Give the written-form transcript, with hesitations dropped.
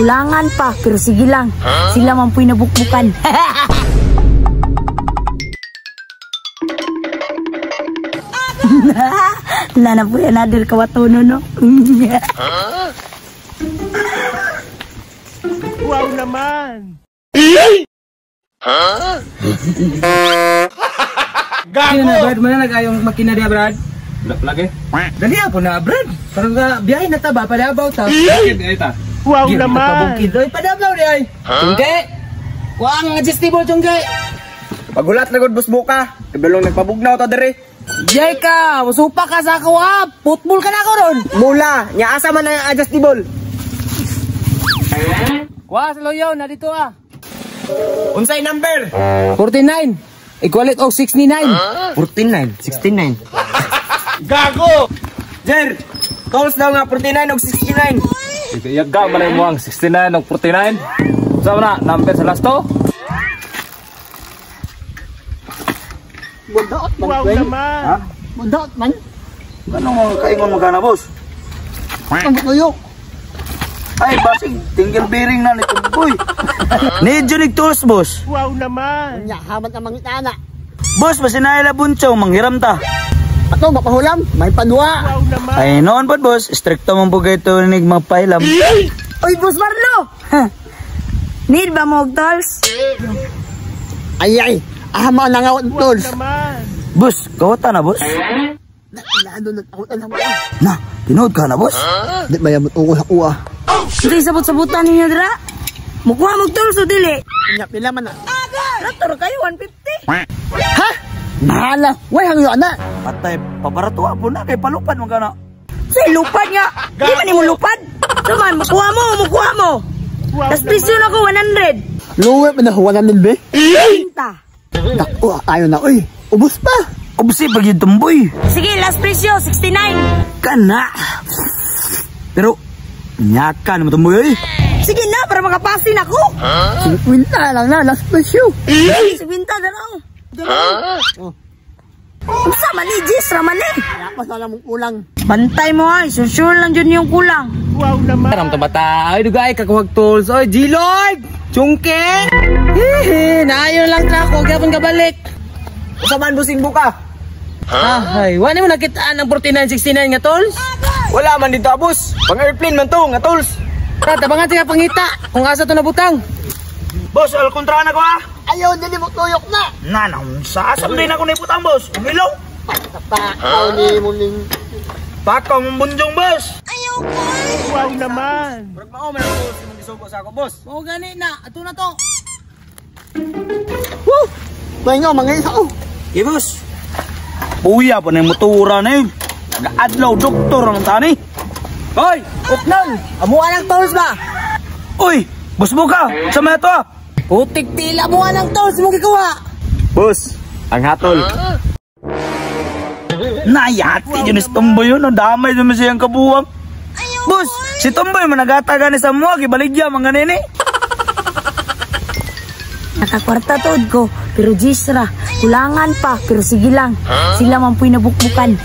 kulangan pa, pero sige lang. Sila man po'y nabukbukan. Lana po yan nadir kawatono, no? Wow naman! Gago! Brad, mana nag-ayong makina dia, Brad? Lagi? Dali ako na, Brad. Parang biyahe na ta ba? Padabaw ta. Wow naman! Pabungkid. Oy, padabaw di ay. Tungge! Kuang adjustable, Tungge. Pagulat na gud bus buka. Ibalong nagpabugnaw ta diri. Jay ka! Musupa ka sa ako, ha? Football ka na ako ron. Mula, nya asa man ang adjustable. Kuha sa loyaw, na dito ah. Unsay number? 49. Equalit o 69. 49, 69. Gago! Jer, tolls daw nga 49 ug 69. Iyaga man mo ang 69 ug 49. Sa na number sa last to? Wow naman! Ha? Mundot man. Ganong mo kaingon mo gana, boss? Ang tuyok. Ay, basig, tinggal bearing na nito, boy. Need yun tools, boss. Wow naman! Nya, hamat ang mangitana. Boss, masinay la bunchaw, manghiram ta. Ato, mapahulam. May panwa. Wow naman! Ay, noon po, boss. Stricto mong po kayo ito nig magpailam. Uy, Boss Marlo! Need ba mo og tolls? Ay, ahama na nga ang Wow tools. naman! Boss, kawata na, boss. Lado nagtakutan naman. Na, tinood ka na, boss. Di ba yung uwa? Hindi sabot-sabutan ninyo, dra. Mukuha mo og tolls o dili? Nya, pila man na. Traktor kayo, 150. Ha? Mahala. Way, hangyo na. Patay, paparatuwa po na, kay palupad mo gana. Say, lupad nga. Di man mo lupad. Saman, mukuha mo. Tas presyo na ko, 100. Luwe, pinahuwanan din, be. Pinta. Dako, tayo na, uy. Ubus pa. Obsi, pag yung tumboy. Sige, last presyo, 69. Kana. Pero, nyaka naman tumboy, eh. Sige na, para makapasin ako. 50 lang na, last presyo. Si Pinta, dalaw. Kung sama ni Jis, raman eh. Tapos na lang mong kulang. Bantay mo ay, sure lang dyan yung kulang. Wow naman! Ram bata, ay dugay kakuhag tools. Oy, G-Lord! Chungking! Hihi, naayon lang na ako, gapon ka balik. Usaman busing buka. Ay, wala mo nakitaan ng 4969 nga tools? Wala man dito, boss. Pang-airplane man to, nga tools. Tabangan siya pangita, kung asa to nabutang. Boss, alkontra na ko, ha? Ayaw, dili mo tuyok na. Nanang, sa asam din ako na iputang, boss. Umilaw. Pakaw ni mo ning... Pakaw mong bunjong, boss. Wow naman! Pag mao, may ako si mag-isugo sa ako, boss. Oo gani na, ato na to. Woo! Pahinga, mga isa ko. Okay, boss. Puya pa na yung motora na yun. Adlaw, doktor ang tani. Hoy, utnang, amuan ng tools ba? Uy, boss buka. Sa mga ito, ah. Putik tila, amuan ng tools mo gikuha. Boss, ang hatol. Nayati yun si Tomboy yun. Damay yun siyang kabuwang. Boss, si Tomboy managata gani sa mua. Kibaligya mga nini. Nakakwarta tood ko, pero Jisra, kulangan pa, pero sige lang. Sila man po'y nabukbukan.